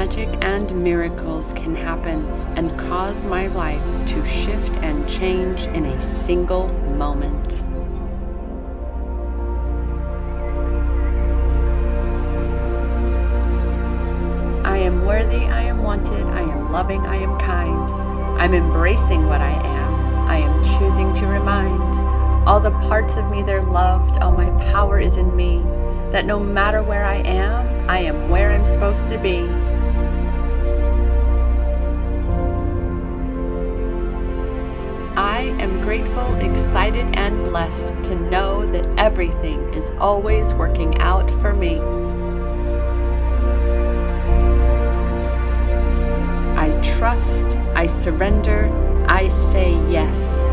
magic and miracles can happen and cause my life to shift and change in a single moment. I am worthy, I am wanted, I am loving, I am kind. I'm embracing what I am. I am choosing to remind all the parts of me they're loved, all my power is in me, that no matter where I am where I'm supposed to be. I am grateful, excited, and blessed to know that everything is always working out for me. I trust, I surrender, I say yes.